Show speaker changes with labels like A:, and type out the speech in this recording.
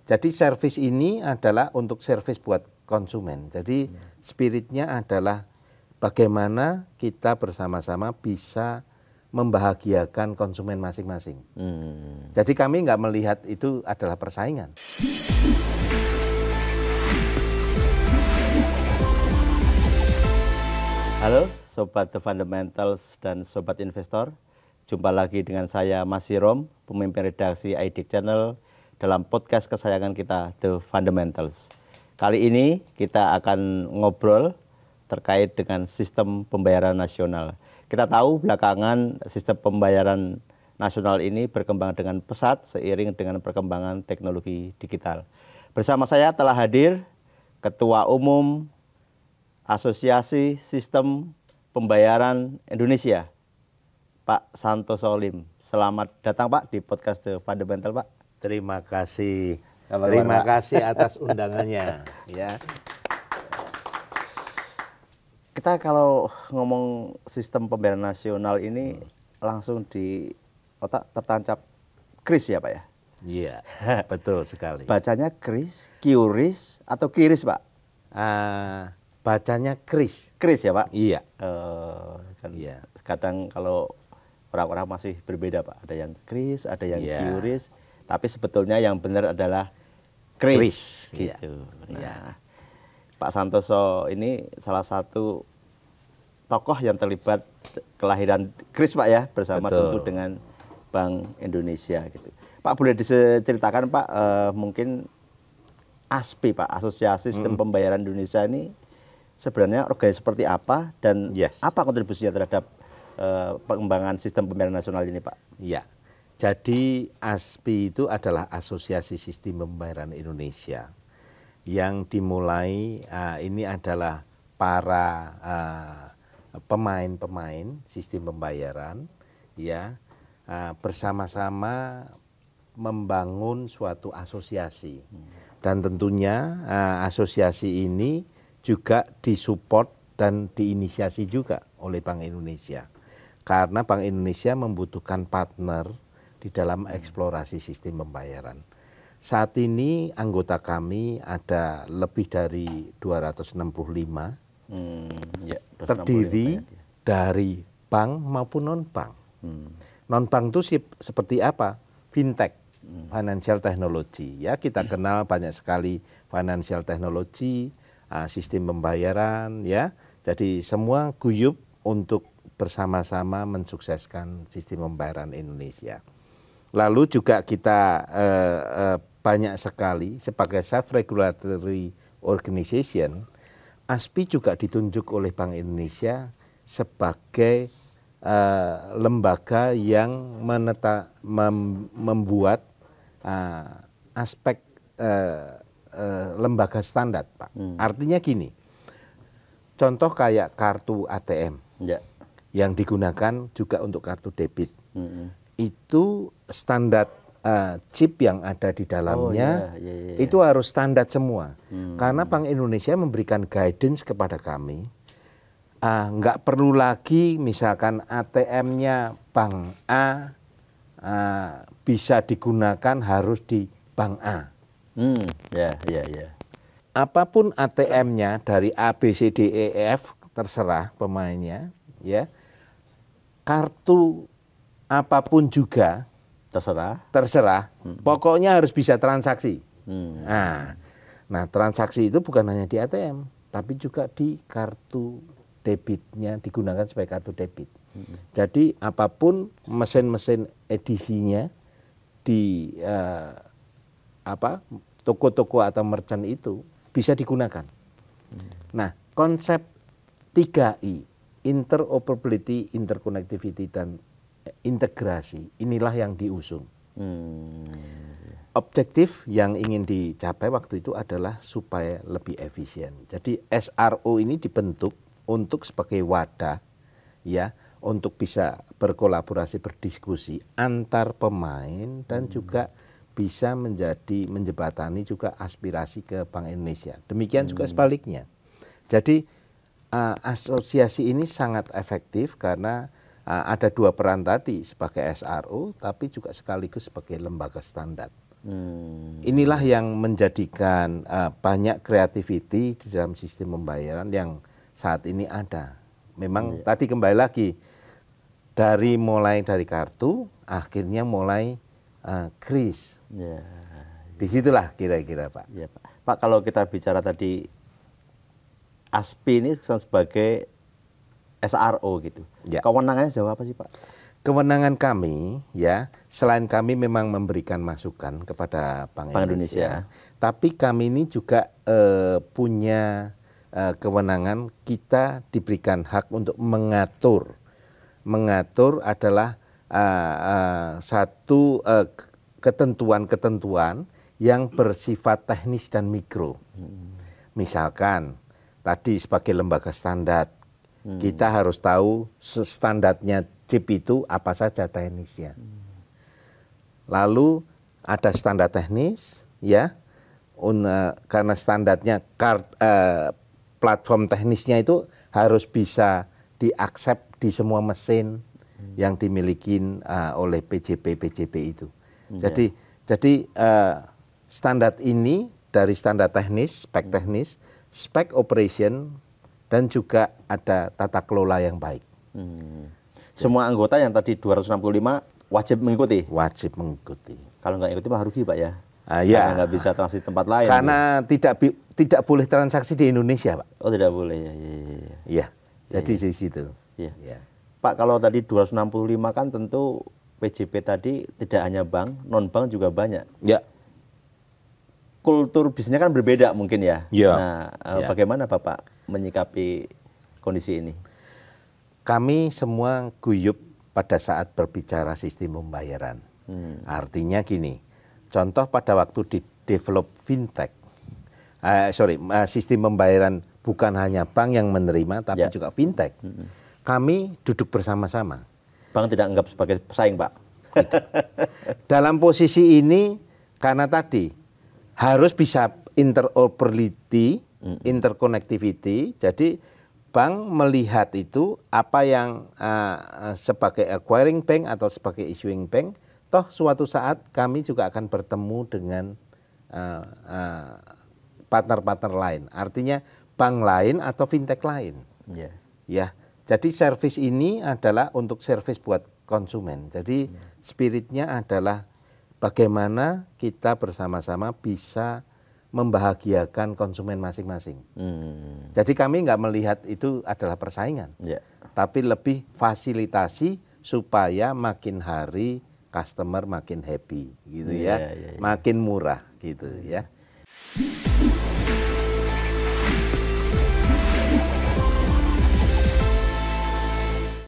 A: Jadi service ini adalah untuk service buat konsumen. Jadi spiritnya adalah bagaimana kita bersama-sama bisa membahagiakan konsumen masing-masing. Jadi kami nggak melihat itu adalah persaingan.
B: Halo Sobat The Fundamentals dan Sobat Investor. Jumpa lagi dengan saya Mas Sirom, pemimpin redaksi IDIC Channel dalam podcast kesayangan kita The Fundamentals. Kali ini kita akan ngobrol terkait dengan sistem pembayaran nasional. Kita tahu belakangan sistem pembayaran nasional ini berkembang dengan pesat seiring dengan perkembangan teknologi digital. Bersama saya telah hadir Ketua Umum Asosiasi Sistem Pembayaran Indonesia, Pak Santoso Lim. Selamat datang Pak di podcast The Fundamental Pak.
A: Terima kasih. Terima kasih atas undangannya. Ya.
B: Kita kalau ngomong sistem pembayaran nasional ini langsung di otak tertancap KRIS ya Pak ya?
A: Iya, betul sekali.
B: Bacanya KRIS, QRIS atau KIRIS Pak?
A: Bacanya KRIS.
B: KRIS ya Pak?
A: Iya.
B: Kan
A: Iya.
B: kadang kalau orang-orang masih berbeda Pak. Ada yang KRIS, ada yang QRIS. Tapi sebetulnya yang benar adalah KRIS. Gitu. Nah, Pak Santoso ini salah satu tokoh yang terlibat kelahiran KRIS Pak ya, bersama tentu dengan Bank Indonesia gitu. Pak boleh diceritakan Pak mungkin ASPI Pak, Asosiasi Sistem Pembayaran Indonesia ini sebenarnya organisasi seperti apa dan apa kontribusinya terhadap pengembangan sistem pembayaran nasional ini Pak?
A: Iya. Jadi ASPI itu adalah Asosiasi Sistem Pembayaran Indonesia yang dimulai ini adalah para pemain-pemain sistem pembayaran ya bersama-sama membangun suatu asosiasi dan tentunya asosiasi ini juga disupport dan diinisiasi juga oleh Bank Indonesia karena Bank Indonesia membutuhkan partner di dalam eksplorasi sistem pembayaran. Saat ini anggota kami ada lebih dari 265 terdiri dari bank maupun non-bank. Non-bank itu seperti apa? Fintech, financial technology. Ya, kita kenal banyak sekali financial technology, sistem pembayaran, ya. Jadi semua guyup untuk bersama-sama mensukseskan sistem pembayaran Indonesia. Lalu juga kita banyak sekali sebagai self-regulatory organization, ASPI juga ditunjuk oleh Bank Indonesia sebagai lembaga yang membuat aspek lembaga standar Pak. Artinya gini, contoh kayak kartu ATM yang digunakan juga untuk kartu debit. Itu standar chip yang ada di dalamnya itu harus standar semua. Karena Bank Indonesia memberikan guidance kepada kami, nggak perlu lagi misalkan ATM-nya Bank A bisa digunakan harus di Bank A. Apapun ATM-nya dari A, B, C, D, E, F terserah pemainnya, ya. Kartu apapun juga terserah. Pokoknya harus bisa transaksi. Nah, transaksi itu bukan hanya di ATM, tapi juga di kartu debitnya digunakan sebagai kartu debit. Jadi apapun mesin-mesin edisinya di toko-toko atau merchant itu bisa digunakan. Nah, konsep 3I, interoperability, interconnectivity, dan integrasi, inilah yang diusung. Objektif yang ingin dicapai waktu itu adalah supaya lebih efisien. Jadi SRO ini dibentuk untuk sebagai wadah, ya, untuk bisa berkolaborasi, berdiskusi antar pemain dan juga bisa menjembatani juga aspirasi ke Bank Indonesia. Demikian juga sebaliknya. Jadi asosiasi ini sangat efektif karena ada dua peran tadi sebagai SRO, tapi juga sekaligus sebagai lembaga standar Inilah yang menjadikan banyak creativity di dalam sistem pembayaran yang saat ini ada. Memang tadi kembali lagi mulai dari kartu, akhirnya mulai kris. Disitulah kira-kira Pak.
B: Ya, Pak. Pak, kalau kita bicara tadi ASPI ini sebagai SRO gitu.
A: Ya.
B: Kewenangannya sejauh apa sih Pak?
A: Kewenangan kami ya, selain kami memang memberikan masukan kepada Bank Indonesia, tapi kami ini juga punya kewenangan, kita diberikan hak untuk mengatur. Mengatur adalah satu ketentuan-ketentuan yang bersifat teknis dan mikro. Misalkan tadi sebagai lembaga standar, kita harus tahu standarnya chip itu apa saja teknisnya. Lalu ada standar teknis, ya, karena standarnya platform teknisnya itu harus bisa diaksep di semua mesin yang dimiliki oleh PJP itu. Jadi standar ini dari standar teknis, spek operation, dan juga ada tata kelola yang baik.
B: Semua anggota yang tadi 265 wajib mengikuti?
A: Wajib mengikuti.
B: Kalau nggak ikuti mah rugi Pak ya?
A: Ya.
B: Karena nggak bisa transaksi tempat lain.
A: Karena tidak boleh transaksi di Indonesia Pak.
B: Oh tidak boleh ya.
A: Iya. Jadi di situ.
B: Ya. Pak, kalau tadi 265 kan tentu PJP tadi tidak hanya bank, non bank juga banyak.
A: Ya.
B: Kultur bisnisnya kan berbeda mungkin ya.
A: Ya.
B: Nah, bagaimana Bapak menyikapi kondisi ini?
A: Kami semua guyup pada saat berbicara sistem pembayaran. Artinya gini, contoh pada waktu di develop fintech, sistem pembayaran bukan hanya bank yang menerima, tapi juga fintech. Kami duduk bersama-sama.
B: Bank tidak anggap sebagai pesaing, Pak.
A: Dalam posisi ini, karena tadi harus bisa interoperability, interconnectivity, jadi bank melihat itu apa yang sebagai acquiring bank atau sebagai issuing bank, toh suatu saat kami juga akan bertemu dengan partner-partner lain. Artinya bank lain atau fintech lain. Ya, jadi service ini adalah untuk service buat konsumen. Jadi spiritnya adalah bagaimana kita bersama-sama bisa membahagiakan konsumen masing-masing. Jadi kami nggak melihat itu adalah persaingan, tapi lebih fasilitasi supaya makin hari customer makin happy, gitu ya, makin murah, gitu ya.